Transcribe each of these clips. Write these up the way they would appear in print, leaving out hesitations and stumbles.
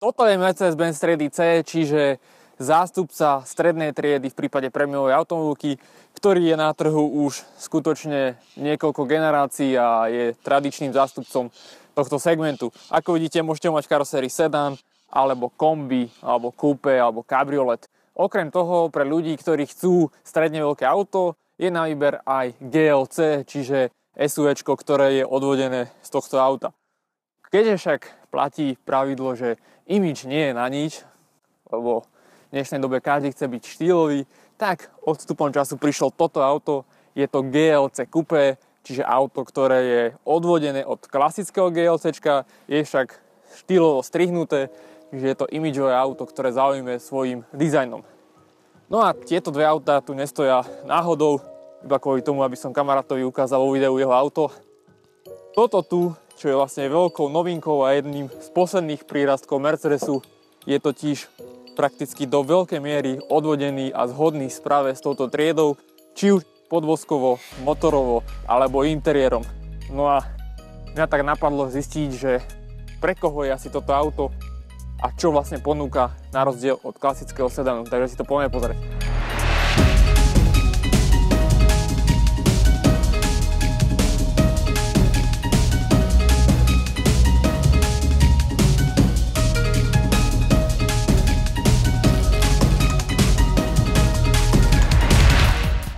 Toto je Mercedes-Benz triedy C, čiže zástupca strednej triedy v prípade prémiovej automobilky, ktorý je na trhu už skutočne niekoľko generácií a je tradičným zástupcom tohto segmentu. Ako vidíte, môžete mať v karosérii sedán, alebo kombi, alebo coupé, alebo kabriolet. Okrem toho, pre ľudí, ktorí chcú stredne veľké auto, je na výber aj GLC, čiže SUVčko, ktoré je odvodené z tohto auta. Keďže však platí pravidlo, že imidž nie je na nič, lebo v dnešnej dobe každý chce byť štýlový, tak odstupom času prišlo toto auto. Je to GLC Coupé, čiže auto, ktoré je odvodené od klasického GLCčka, je však štýlovo strihnuté, čiže je to imidžové auto, ktoré zaujíme svojím dizajnom. No a tieto dve autá tu nestoja náhodou, iba kvôli tomu, aby som kamarátovi ukázal vo videu jeho auto. Toto tu, čo je vlastne veľkou novinkou a jedným z posledných prírastkov Mercedesu, je totiž prakticky do veľkej miery odvodený a zhodný práve s touto triedou, či už podvozkovo, motorovo alebo interiérom. No a mňa tak napadlo zistiť, že pre koho je asi toto auto a čo vlastne ponúka na rozdiel od klasického sedánu, takže si to poďme pozrieť.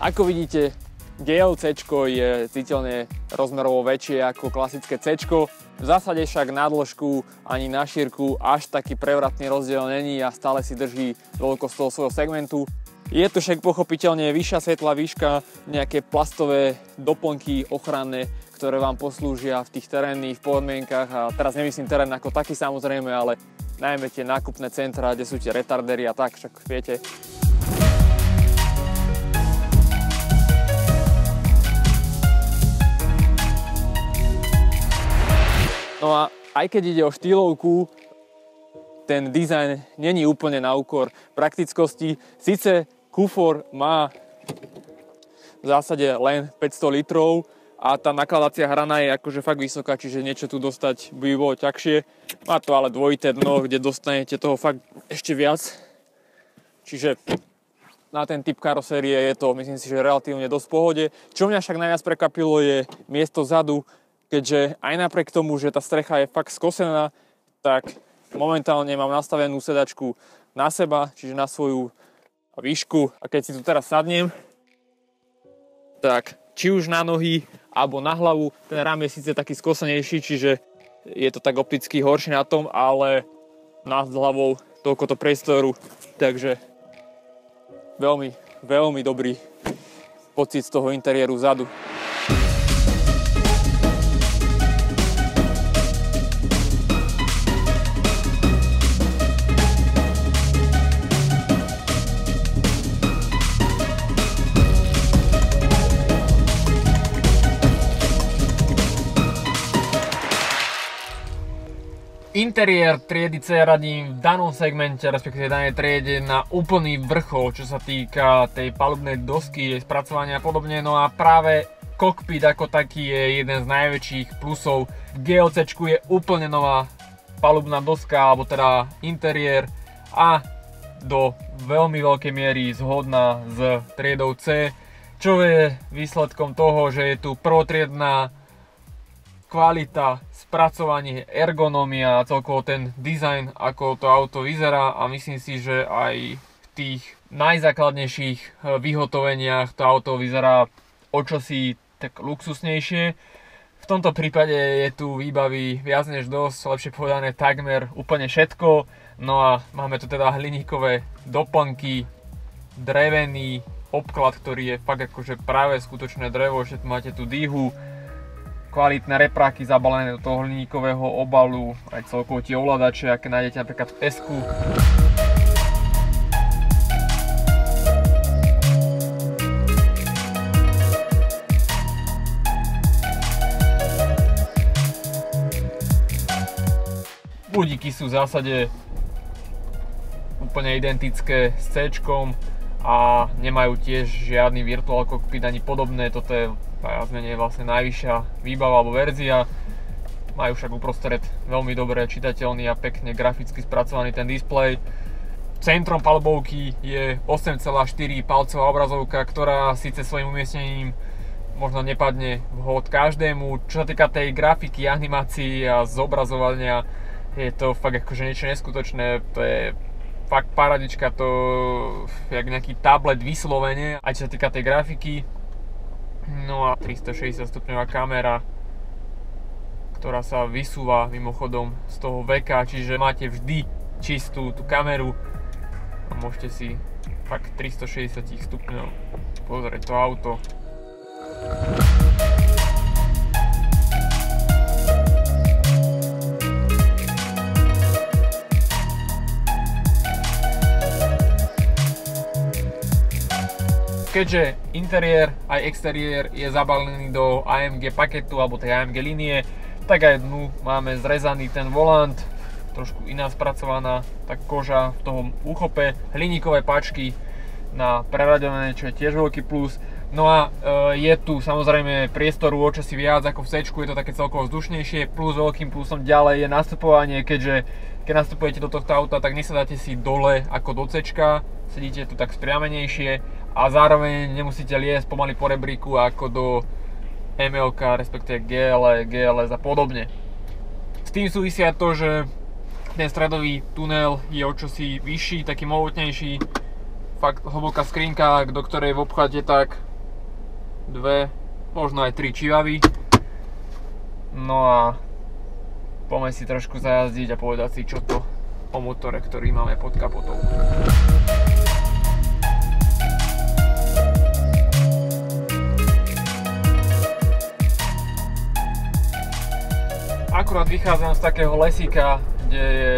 Ako vidíte, GLCčko je citeľne rozmerovo väčšie ako klasické Cčko. V zásade však na dĺžku ani na šírku až taký prevratný rozdiel není a stále si drží veľkosť toho svojho segmentu. Je tu však pochopiteľne vyššia svetlá výška, nejaké plastové doplnky ochranné, ktoré vám poslúžia v tých terénnych podmienkach. A teraz nemyslím terén ako taký samozrejme, ale najmä tie nákupné centra, kde sú tie retardery a tak, však viete. No a aj keď ide o štýlovku, ten dizajn není úplne na úkor praktickosti. Sice kufor má v zásade len 500 litrov a tá nakladacia hrana je akože fakt vysoká, čiže niečo tu dostať by bolo ťažšie. Má to ale dvojité dno, kde dostanete toho fakt ešte viac. Čiže na ten typ karosérie je to, myslím si, že relatívne dosť v pohode. Čo mňa však najviac prekvapilo je miesto vzadu, keďže aj napriek tomu, že tá strecha je fakt skosená, tak momentálne mám nastavenú sedačku na seba, čiže na svoju výšku. A keď si tu teraz sadnem, tak či už na nohy alebo na hlavu, ten rám je síce taký skosenejší, čiže je to tak opticky horšie na tom, ale nad hlavou toľkoto priestoru, takže veľmi, veľmi dobrý pocit z toho interiéru vzadu. Interiér triedy C radím v danom segmente, respektíve danej triede na úplný vrchol, čo sa týka tej palubnej dosky, jej spracovania a podobne. No a práve kokpit ako taký je jeden z najväčších plusov. V GLCčku je úplne nová palubná doska, alebo teda interiér a do veľmi veľkej miery zhodná s triedou C, čo je výsledkom toho, že je tu prvotriedna kvalita, spracovanie, ergonómia a celkovo ten dizajn, ako to auto vyzerá, a myslím si, že aj v tých najzákladnejších vyhotoveniach to auto vyzerá o čosi tak luxusnejšie. V tomto prípade je tu výbavy viac než dosť, lepšie povedané takmer úplne všetko. No a máme tu teda hliníkové doplnky, drevený obklad, ktorý je fakt akože práve skutočné drevo, že máte tu dýhu, kvalitné repráky zabalené do toho hliníkového obalu, aj celkovo tie ovládače, aké nájdete napríklad v S-ku. Budíky sú v zásade úplne identické s C-čkom a nemajú tiež žiadny virtual cockpit ani podobné. Toto je viac menej vlastne najvyššia výbava alebo verzia. majú však uprostred veľmi dobre čitateľný a pekne graficky spracovaný ten displej. Centrom palubovky je 8,4 palcová obrazovka, ktorá síce svojím umiestnením možno nepadne vhod každému. Čo sa týka tej grafiky, animácií a zobrazovania, je to fakt akože niečo neskutočné. To je fakt paradička, to jak nejaký tablet vyslovene. Aj čo sa týka tej grafiky. No a 360 stupňová kamera, ktorá sa vysúva mimochodom z toho veka, čiže máte vždy čistú tú kameru a môžete si fakt 360 stupňov pozrieť to auto. Keďže interiér aj exteriér je zabalený do AMG paketu alebo tej AMG línie, tak aj dnu máme zrezaný ten volant, trošku iná spracovaná tá koža v tom úchope, hliníkové páčky na preraďované, čo je tiež veľký plus. No a je tu samozrejme priestoru o čosi viac ako v C-čku, je to také celkovo vzdušnejšie, plus veľkým plusom ďalej je nastupovanie, keďže keď nastupujete do tohto auta, tak nesadáte si dole ako do C-čka, sedíte tu tak spriamenejšie a zároveň nemusíte liesť pomaly po rebríku ako do ML-ka, respektíve GLS a podobne. S tým súvisia to, že ten stredový tunel je o čosi vyšší, taký mohutnejší, fakt hlboká skrinka, do ktorej vopcháte tak 2, možno aj 3 čivavy. No a poďme si trošku zajazdiť a povedať si čo to o motore, ktorý máme pod kapotou. Akurát vychádzam z takého lesíka, kde je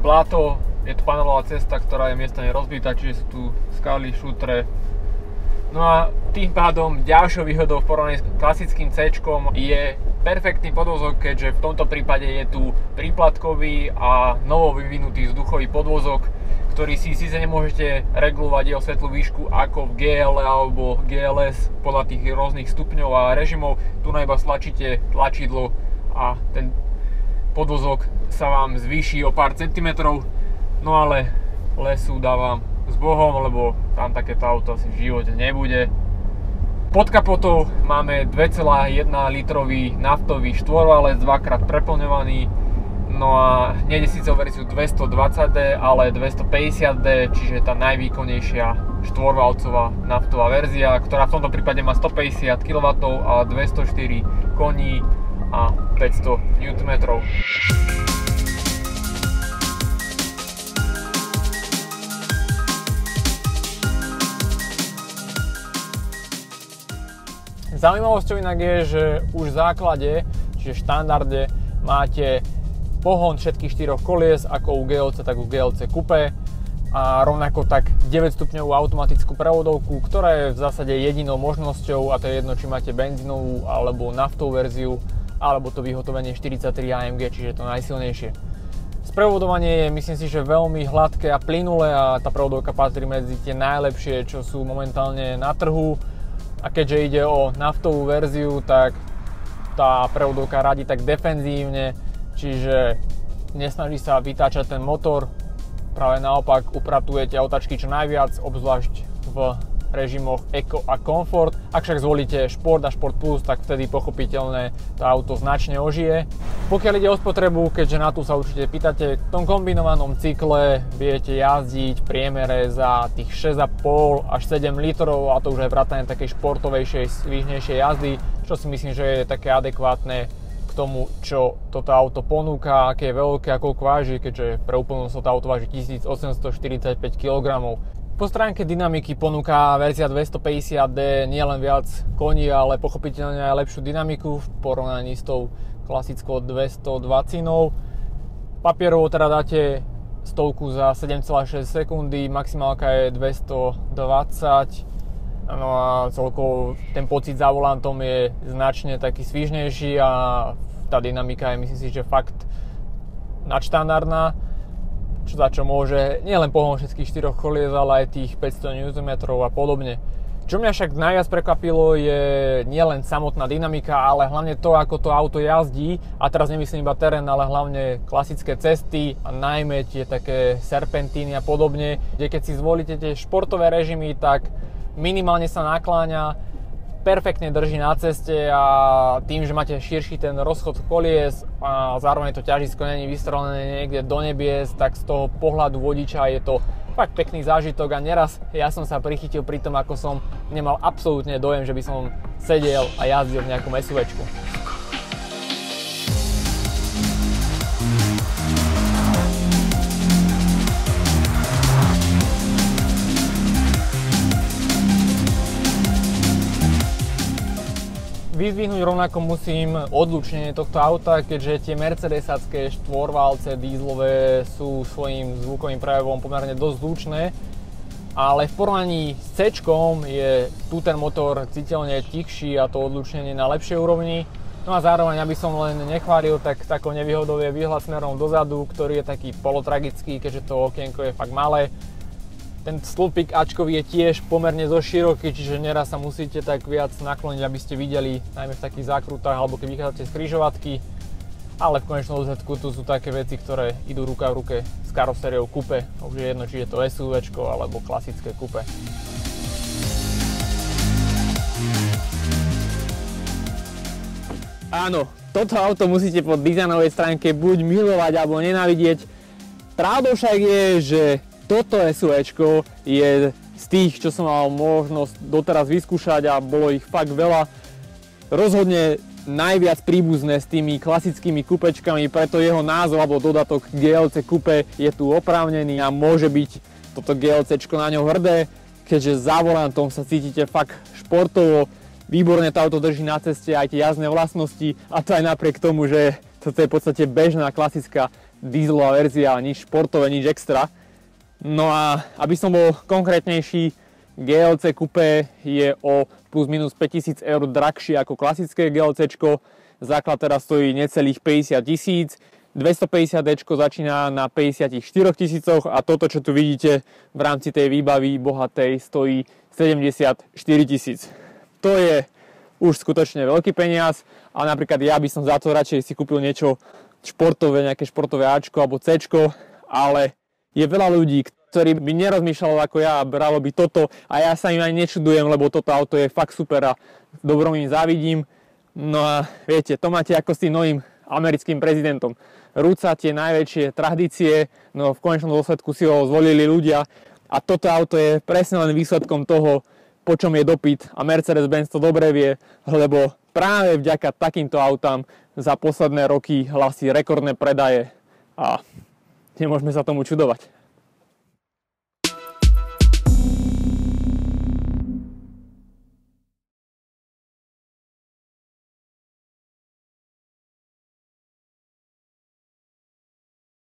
bláto, je tu panelová cesta, ktorá je miestami rozbitá, čiže sú tu skaly, šutre. No a tým pádom ďalšou výhodou v porovnaní s klasickým C-čkom je perfektný podvozok, keďže v tomto prípade je tu príplatkový a novo vyvinutý vzduchový podvozok, ktorý si síce nemôžete regulovať jeho svetlú výšku ako v GL alebo GLS podľa tých rôznych stupňov a režimov. Tu iba stlačíte tlačidlo a ten podvozok sa vám zvýši o pár centimetrov, no ale lesu dávam s Bohom, lebo tam takéto auto asi v živote nebude. Pod kapotou máme 2,1 litrový naftový štvorvalec, dvakrát preplňovaný, no a nejde síce o verziu 220D, ale 250D, čiže tá najvýkonnejšia štvorvalcová naftová verzia, ktorá v tomto prípade má 150 kW a 204 koní a 500 Nm. Zaujímavosťou inak je, že už v základe, čiže štandarde, máte pohon všetkých 4 kolies, ako u GLC, tak u GLC Coupe a rovnako tak 9-stupňovú automatickú prevodovku, ktorá je v zásade jedinou možnosťou, a to je jedno, či máte benzínovú alebo naftovú verziu, alebo to vyhotovenie 43 AMG, čiže to najsilnejšie. Sprevodovanie je, myslím si, že veľmi hladké a plynulé a tá prevodovka patrí medzi tie najlepšie, čo sú momentálne na trhu. A keďže ide o naftovú verziu, tak tá prevodovka radí tak defenzívne, čiže nesnaží sa vytáčať ten motor, práve naopak upratujete autačky čo najviac, obzvlášť v režimoch Eco a Comfort. Ak však zvolíte Šport a Šport Plus, tak vtedy pochopiteľné to auto značne ožije. Pokiaľ ide o spotrebu, keďže na tú sa určite pýtate, v tom kombinovanom cykle viete jazdiť v priemere za tých 6,5 až 7 litrov, a to už aj vrátane takej športovejšej, svižnejšej jazdy, čo si myslím, že je také adekvátne k tomu, čo toto auto ponúka, aké je veľké a koľko váži, keďže pre úplnosť to auto váži 1845 kg. Po stránke dynamiky ponúka verzia 250D nielen viac koní, ale pochopiteľne aj lepšiu dynamiku v porovnaní s tou klasickou 220-cinou. Papierovo teda dáte stovku za 7,6 sekundy, maximálka je 220, no a celkovo ten pocit za volantom je značne taký svižnejší a tá dynamika je, myslím si, že fakt nadštandardná, za čo môže nielen pohon všetkých 4 kolies, ale aj tých 500 Nm a podobne. Čo mňa však najviac prekvapilo je nielen samotná dynamika, ale hlavne to, ako to auto jazdí. A teraz nemyslím iba terén, ale hlavne klasické cesty a najmä tie také serpentíny a podobne, kde keď si zvolíte tie športové režimy, tak minimálne sa nakláňa, perfektne drží na ceste a tým, že máte širší ten rozchod kolies a zároveň to ťažisko není vystrelené niekde do nebies, tak z toho pohľadu vodiča je to fakt pekný zážitok a neraz ja som sa prichytil pri tom, ako som nemal absolútne dojem, že by som sedel a jazdil v nejakom SUVčku. Vyzdvihnúť rovnako musím odlučnenie tohto auta, keďže tie mercedesacké štvorvalce dízlové sú svojím zvukovým prejavom pomerne dosť zvučné, ale v porovnaní s C-čkom je tu ten motor citeľne tichší a to odlučnenie na lepšej úrovni. No a zároveň, aby som len nechválil, tak takou nevýhodou je výhľad smerom dozadu, ktorý je taký polotragický, keďže to okienko je fakt malé. Ten stĺpik Ačkový je tiež pomerne dosť široký, čiže neraz sa musíte tak viac nakloniť, aby ste videli, najmä v takých zákrutách alebo keď vychádzate z križovatky. Ale v konečnom dôsledku tu sú také veci, ktoré idú ruka v ruke s karosériou coupe. Už je jedno, či je to SUVčko alebo klasické coupe. Áno, toto auto musíte po dizajnovej stránke buď milovať alebo nenávidieť. Pravdou však je, že toto SUVčko je z tých, čo som mal možnosť doteraz vyskúšať a bolo ich fakt veľa, rozhodne najviac príbuzné s tými klasickými kupečkami, preto jeho názov alebo dodatok GLC Coupe je tu oprávnený a môže byť toto GLCčko na ňo hrdé, keďže za volantom sa cítite fakt športovo, výborne to auto drží na ceste aj tie jazdné vlastnosti a to aj napriek tomu, že toto je v podstate bežná klasická dieselová verzia, nič športové, nič extra. No a aby som bol konkrétnejší, GLC Coupe je o plus minus 5000 eur drahšie ako klasické GLCčko. Základ teraz stojí necelých 50 000, 250D začína na 54 000 a toto, čo tu vidíte v rámci tej výbavy bohatej, stojí 74 000. To je už skutočne veľký peniaz a napríklad ja by som za to radšej si kúpil niečo športové, nejaké športové Ačko alebo Cčko, ale je veľa ľudí, ktorí by nerozmýšľalo ako ja a bralo by toto a ja sa im aj nečudujem, lebo toto auto je fakt super a dobrom im závidím. No a viete, to máte ako s tým novým americkým prezidentom. Rúca tie najväčšie tradície, no v konečnom dôsledku si ho zvolili ľudia a toto auto je presne len výsledkom toho, po čom je dopyt a Mercedes-Benz to dobre vie, lebo práve vďaka takýmto autám za posledné roky hlasí rekordné predaje a nemôžeme sa tomu čudovať.